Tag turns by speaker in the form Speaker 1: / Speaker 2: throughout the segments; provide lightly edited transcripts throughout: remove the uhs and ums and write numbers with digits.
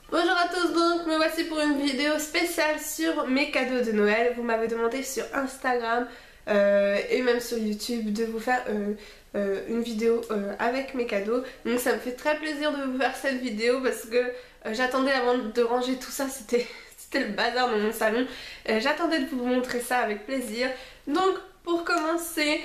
Speaker 1: Bonjour à tous, donc me voici pour une vidéo spéciale sur mes cadeaux de Noël. Vous m'avez demandé sur Instagram et même sur YouTube de vous faire une vidéo avec mes cadeaux. Donc ça me fait très plaisir de vous faire cette vidéo parce que j'attendais avant de ranger tout ça, c'était le bazar dans mon salon. J'attendais de vous montrer ça avec plaisir. Donc pour commencer,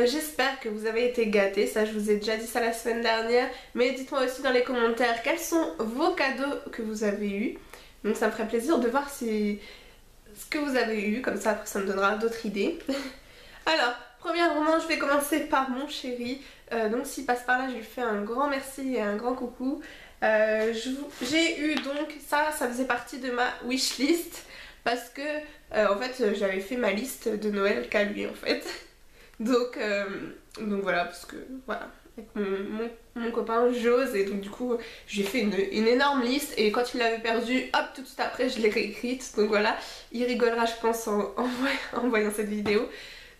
Speaker 1: j'espère que vous avez été gâtés, ça je vous ai déjà dit ça la semaine dernière, mais dites-moi aussi dans les commentaires quels sont vos cadeaux que vous avez eus. Donc ça me ferait plaisir de voir ce que vous avez eu, comme ça après ça me donnera d'autres idées. Alors, premièrement je vais commencer par mon chéri, donc s'il passe par là je lui fais un grand merci et un grand coucou. J'ai eu donc, ça faisait partie de ma wishlist, parce que en fait j'avais fait ma liste de Noël qu'à lui en fait. Donc voilà, parce que voilà, avec mon copain j'ose, et donc du coup j'ai fait une énorme liste, et quand il l'avait perdue, hop, tout de suite après je l'ai réécrite. Donc voilà, il rigolera je pense en voyant cette vidéo.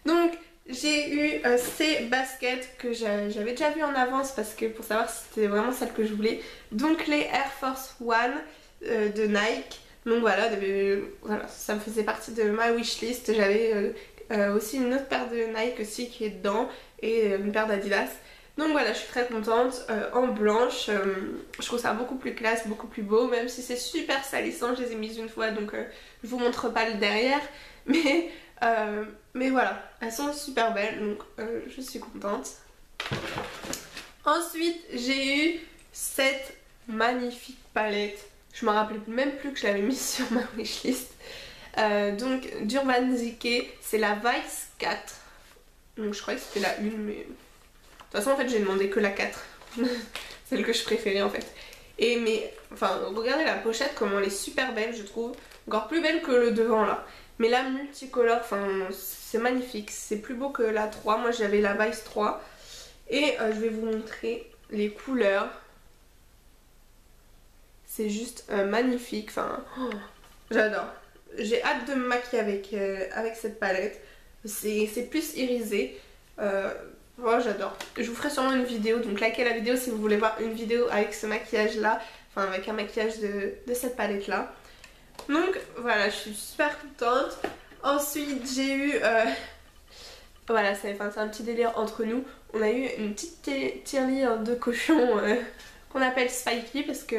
Speaker 1: Donc j'ai eu ces baskets que j'avais déjà vu en avance, parce que pour savoir si c'était vraiment celle que je voulais. Donc les Air Force One de Nike. Donc voilà, ça me faisait partie de ma wishlist. J'avais aussi une autre paire de Nike aussi qui est dedans, et une paire d'Adidas. Donc voilà, je suis très contente, en blanche. Je trouve ça beaucoup plus classe, beaucoup plus beau, même si c'est super salissant. Je les ai mises une fois, donc je vous montre pas le derrière, mais voilà, elles sont super belles, donc je suis contente. Ensuite j'ai eu cette magnifique palette. Je me rappelais même plus que je l'avais mise sur ma wishlist. Donc d'Urban Decay, c'est la Vice 4. Donc je croyais que c'était la 1, mais de toute façon en fait j'ai demandé que la 4. Celle que je préférais en fait. Enfin regardez la pochette, comment elle est super belle, je trouve. Encore plus belle que le devant là. Mais la multicolore, enfin c'est magnifique. C'est plus beau que la 3. Moi j'avais la Vice 3. Et je vais vous montrer les couleurs. C'est juste magnifique. Enfin, oh, j'adore. J'ai hâte de me maquiller avec cette palette. C'est plus irisé. Oh, j'adore. Je vous ferai sûrement une vidéo, donc likez la vidéo si vous voulez voir une vidéo avec ce maquillage là. Enfin avec un maquillage de cette palette là. Donc voilà, je suis super contente. Ensuite j'ai eu... voilà, c'est un petit délire entre nous. On a eu une petite tirelire de cochon qu'on appelle Spikey, parce que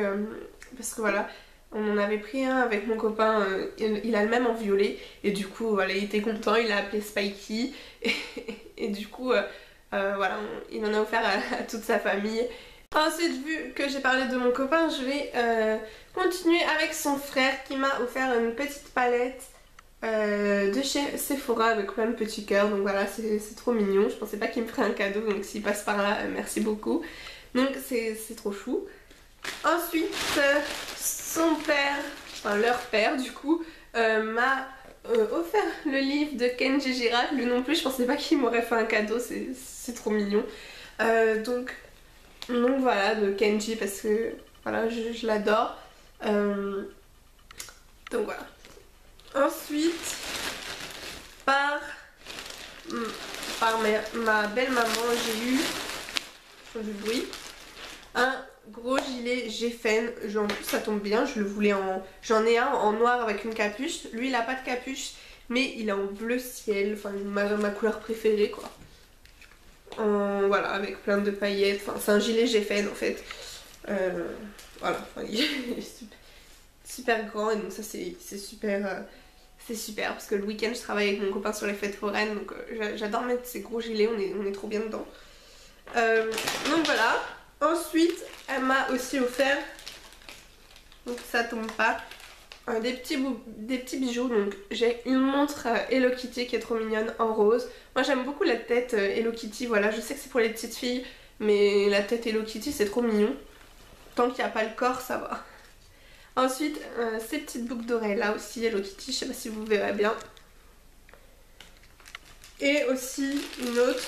Speaker 1: voilà, on en avait pris un avec mon copain, il a le même en violet, et du coup voilà, il était content, il l'a appelé Spikey, et du coup voilà, il en a offert à toute sa famille. Ensuite, vu que j'ai parlé de mon copain, je vais continuer avec son frère qui m'a offert une petite palette de chez Sephora avec plein de petits cœurs. Donc voilà, c'est trop mignon. Je pensais pas qu'il me ferait un cadeau, donc s'il passe par là, merci beaucoup. Donc c'est trop chou. Ensuite, son père, enfin leur père du coup, m'a offert le livre de Kenji Girac. Lui non plus, je pensais pas qu'il m'aurait fait un cadeau, c'est trop mignon. Donc voilà, de Kenji, parce que voilà, je l'adore. Donc voilà. Ensuite, par ma belle maman, j'ai eu, je fais du bruit, un gros gilet Geffen. En plus ça tombe bien, j'en ai un en noir avec une capuche. Lui il a pas de capuche, mais il est en bleu ciel, enfin ma couleur préférée quoi. Voilà, avec plein de paillettes, enfin c'est un gilet Geffen en fait. Voilà, enfin, il est super grand, et donc ça c'est super... c'est super, parce que le week-end je travaille avec mon copain sur les fêtes foraines, donc j'adore mettre ces gros gilets, on est trop bien dedans. Donc voilà. Ensuite elle m'a aussi offert, donc ça tombe pas, des petits bijoux. Donc j'ai une montre Hello Kitty qui est trop mignonne en rose. Moi j'aime beaucoup la tête Hello Kitty, voilà, je sais que c'est pour les petites filles, mais la tête Hello Kitty c'est trop mignon. Tant qu'il n'y a pas le corps ça va. Ensuite, ces petites boucles d'oreilles là aussi, Hello Kitty, je sais pas si vous verrez bien. Et aussi une autre,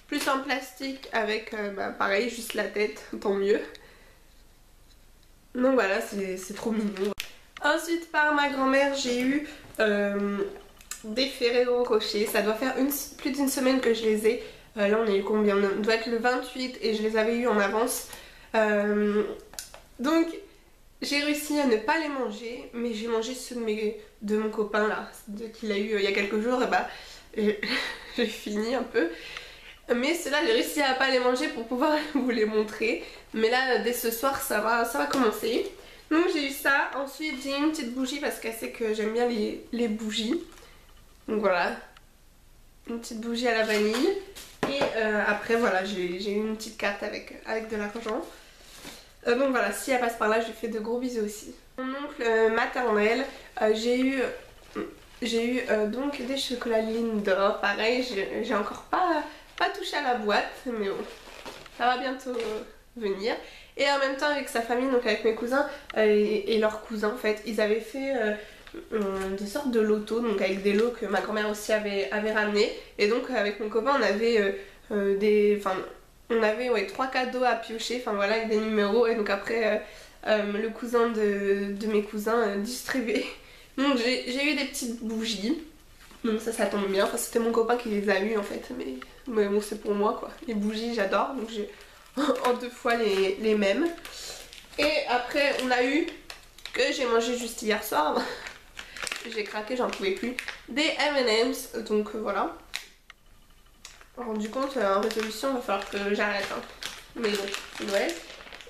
Speaker 1: plus en plastique, avec pareil, juste la tête, tant mieux. Donc voilà, c'est trop mignon. Ensuite, par ma grand-mère, j'ai eu des Ferrero Rocher. Ça doit faire plus d'une semaine que je les ai. Là on est combien? On doit être le 28 et je les avais eu en avance. Donc j'ai réussi à ne pas les manger, mais j'ai mangé ceux de mon copain là, qu'il a eu il y a quelques jours, et bah j'ai fini un peu. Mais ceux-là, j'ai réussi à pas les manger pour pouvoir vous les montrer. Mais là, dès ce soir, ça va commencer. Donc j'ai eu ça. Ensuite, j'ai une petite bougie parce qu'elle sait que j'aime bien les bougies. Donc voilà, une petite bougie à la vanille. Et après, voilà, j'ai eu une petite carte avec de l'argent. Donc voilà, si elle passe par là, je lui fais de gros bisous aussi. Mon oncle maternel, j'ai eu donc des chocolats Lindor. Pareil, j'ai encore pas touché à la boîte, mais bon, ça va bientôt venir. Et en même temps avec sa famille, donc avec mes cousins et leurs cousins en fait, ils avaient fait des sortes de lotos, donc avec des lots que ma grand-mère aussi avait ramené. Et donc avec mon copain on avait ouais, 3 cadeaux à piocher, enfin voilà, avec des numéros. Et donc après le cousin de mes cousins distribuait. Donc j'ai eu des petites bougies. Donc ça tombe bien, enfin, c'était mon copain qui les a eu en fait, mais bon c'est pour moi quoi. Les bougies j'adore, donc j'ai en 2 fois les mêmes. Et après on a eu, que j'ai mangé juste hier soir, j'ai craqué, j'en pouvais plus, des M&M's, donc voilà. Rendu compte, en résolution il va falloir que j'arrête, hein. Mais bon, c'est Noël.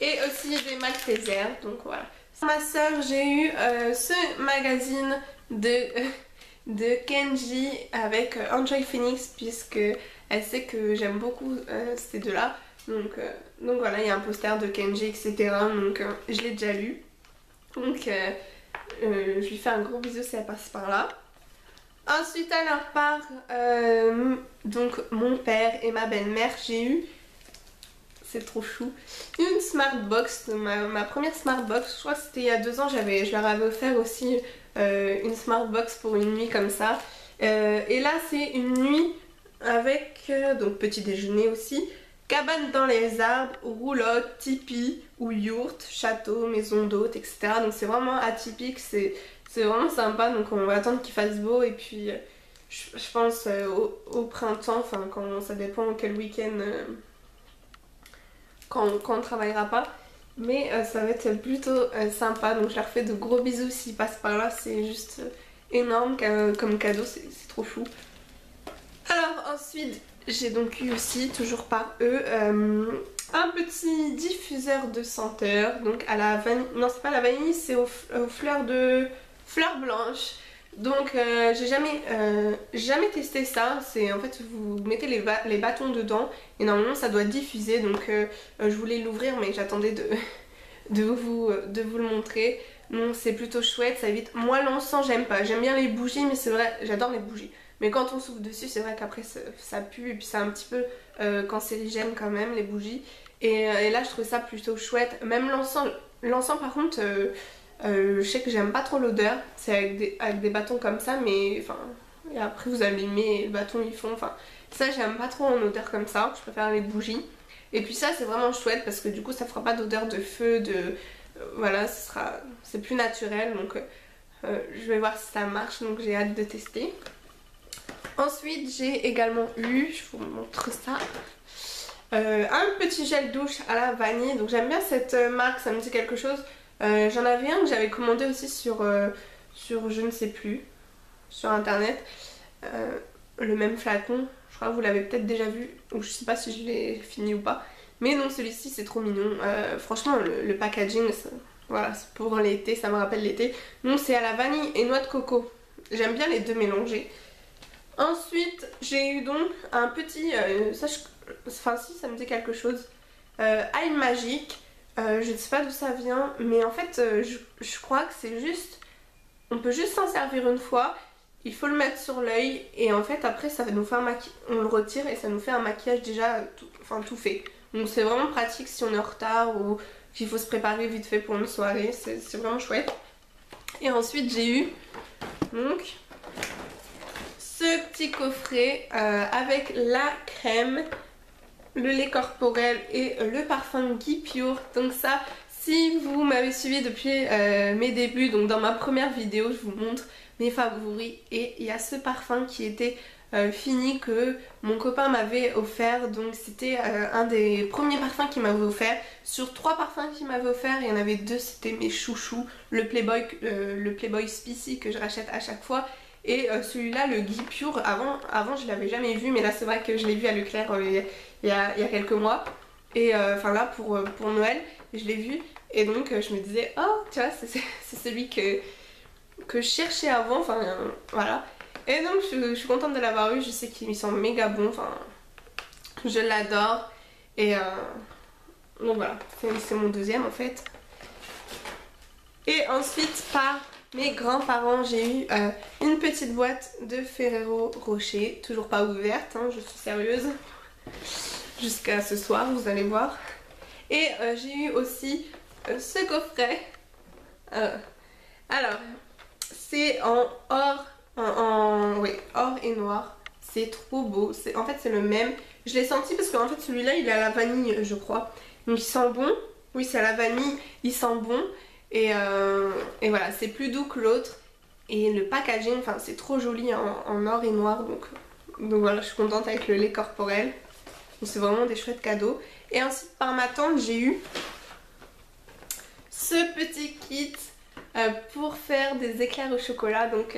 Speaker 1: Et aussi des Maltesers, donc voilà. Pour ma soeur, j'ai eu ce magazine de Kenji avec Enjoy Phoenix, puisque elle sait que j'aime beaucoup ces deux-là. Donc voilà, il y a un poster de Kenji, etc. Donc je l'ai déjà lu. Donc je lui fais un gros bisou si elle passe par là. Ensuite à leur part, donc mon père et ma belle-mère, j'ai eu, c'est trop chou, une Smartbox, ma première Smartbox. Je crois que c'était il y a 2 ans, je leur avais offert aussi une Smartbox pour une nuit comme ça. Et là c'est une nuit avec donc petit déjeuner aussi, cabane dans les arbres, roulotte, tipi ou yourte, château, maison d'hôte, etc. Donc c'est vraiment atypique, c'est vraiment sympa. Donc on va attendre qu'il fasse beau, et puis je pense au printemps, enfin quand ça dépend quel week-end, quand on travaillera pas. Mais ça va être plutôt sympa, donc je leur fais de gros bisous s'ils passent par là. C'est juste énorme comme cadeau, c'est trop chou. Alors ensuite j'ai donc eu aussi, toujours par eux, un petit diffuseur de senteur, donc à la vanille, non c'est pas la vanille, c'est aux fleurs blanches. Donc j'ai jamais testé ça. C'est en fait vous mettez les bâtons dedans et normalement ça doit diffuser. Donc je voulais l'ouvrir, mais j'attendais de vous le montrer. Donc c'est plutôt chouette, ça évite. Moi l'encens j'aime pas, j'aime bien les bougies, mais c'est vrai, j'adore les bougies. Mais quand on souffle dessus, c'est vrai qu'après ça pue, et puis c'est un petit peu cancérigène quand même les bougies. Et là je trouve ça plutôt chouette. Même l'encens par contre, je sais que j'aime pas trop l'odeur. C'est avec des bâtons comme ça, mais enfin, et après vous allumez et le bâton ils font, enfin ça j'aime pas trop en odeur comme ça, je préfère les bougies. Et puis ça c'est vraiment chouette parce que du coup ça fera pas d'odeur de feu, voilà, c'est plus naturel. Donc je vais voir si ça marche, donc j'ai hâte de tester. Ensuite j'ai également eu, je vous montre ça, un petit gel douche à la vanille. Donc j'aime bien cette marque, ça me dit quelque chose. J'en avais un que j'avais commandé aussi sur je ne sais plus, sur internet, le même flacon. Je crois que vous l'avez peut-être déjà vu, ou je sais pas si je l'ai fini ou pas. Mais non, celui-ci c'est trop mignon. Franchement le packaging, voilà, c'est pour l'été, ça me rappelle l'été. Donc c'est à la vanille et noix de coco. J'aime bien les deux mélangés. Ensuite j'ai eu donc un petit, enfin si ça me dit quelque chose, ail magique. Je ne sais pas d'où ça vient, mais en fait je crois que c'est juste, on peut juste s'en servir une fois, il faut le mettre sur l'œil et en fait après ça va nous faire on le retire et ça nous fait un maquillage déjà tout fait. Donc c'est vraiment pratique si on est en retard ou qu'il faut se préparer vite fait pour une soirée, c'est vraiment chouette. Et ensuite j'ai eu donc ce petit coffret avec la crème, le lait corporel et le parfum Guy Pure. Donc ça, si vous m'avez suivi depuis mes débuts, donc dans ma première vidéo je vous montre mes favoris, et il y a ce parfum qui était fini que mon copain m'avait offert. Donc c'était un des premiers parfums qu'il m'avait offert. Sur 3 parfums qu'il m'avait offert, il y en avait 2, c'était mes chouchous. Le Playboy Spicy que je rachète à chaque fois. Et celui-là, le Guy Pure, avant je l'avais jamais vu, mais là c'est vrai que je l'ai vu à Leclerc il y a quelques mois. Et enfin là pour Noël, je l'ai vu. Et donc je me disais, oh tu vois, c'est celui que je cherchais avant, enfin voilà. Et donc je suis contente de l'avoir eu, je sais qu'il sent méga bon, enfin je l'adore. Et donc voilà, c'est mon deuxième en fait. Et ensuite par mes grands-parents j'ai eu une petite boîte de Ferrero Rocher, toujours pas ouverte, hein, je suis sérieuse. Jusqu'à ce soir, vous allez voir. Et j'ai eu aussi ce coffret. Alors, c'est en or, oui, or et noir. C'est trop beau. En fait, c'est le même. Je l'ai senti parce qu'en fait, celui-là, il est à la vanille, je crois. Donc, il sent bon. Oui, c'est à la vanille. Il sent bon. Et voilà, c'est plus doux que l'autre. Et le packaging, enfin, c'est trop joli en or et noir. Donc voilà, je suis contente avec le lait corporel. C'est vraiment des chouettes cadeaux. Et ensuite par ma tante j'ai eu ce petit kit pour faire des éclairs au chocolat. Donc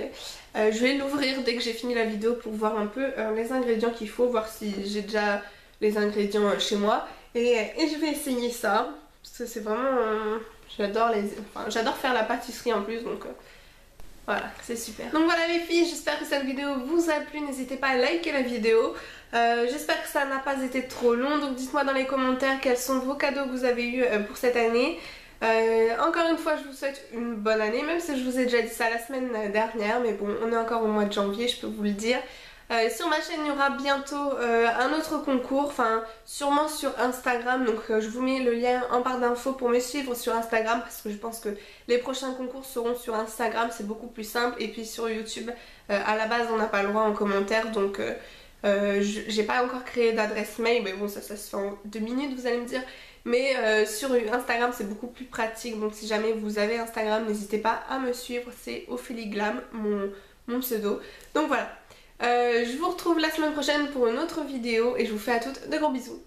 Speaker 1: je vais l'ouvrir dès que j'ai fini la vidéo pour voir un peu les ingrédients qu'il faut, voir si j'ai déjà les ingrédients chez moi. Et je vais essayer ça. Parce que c'est vraiment... j'adore faire la pâtisserie en plus, donc... voilà, c'est super. Donc voilà les filles, j'espère que cette vidéo vous a plu. N'hésitez pas à liker la vidéo. J'espère que ça n'a pas été trop long. Donc dites-moi dans les commentaires quels sont vos cadeaux que vous avez eu pour cette année. Encore une fois, je vous souhaite une bonne année. Même si je vous ai déjà dit ça la semaine dernière. Mais bon, on est encore au mois de janvier, je peux vous le dire. Sur ma chaîne il y aura bientôt un autre concours, enfin sûrement sur Instagram, donc je vous mets le lien en barre d'infos pour me suivre sur Instagram parce que je pense que les prochains concours seront sur Instagram, c'est beaucoup plus simple. Et puis sur YouTube, à la base on n'a pas le droit en commentaire, donc j'ai pas encore créé d'adresse mail, mais bon ça se fait en 2 minutes vous allez me dire. Mais sur Instagram c'est beaucoup plus pratique, donc si jamais vous avez Instagram n'hésitez pas à me suivre, c'est Ophélie Glam, mon pseudo. Donc voilà. Je vous retrouve la semaine prochaine pour une autre vidéo et je vous fais à toutes de gros bisous.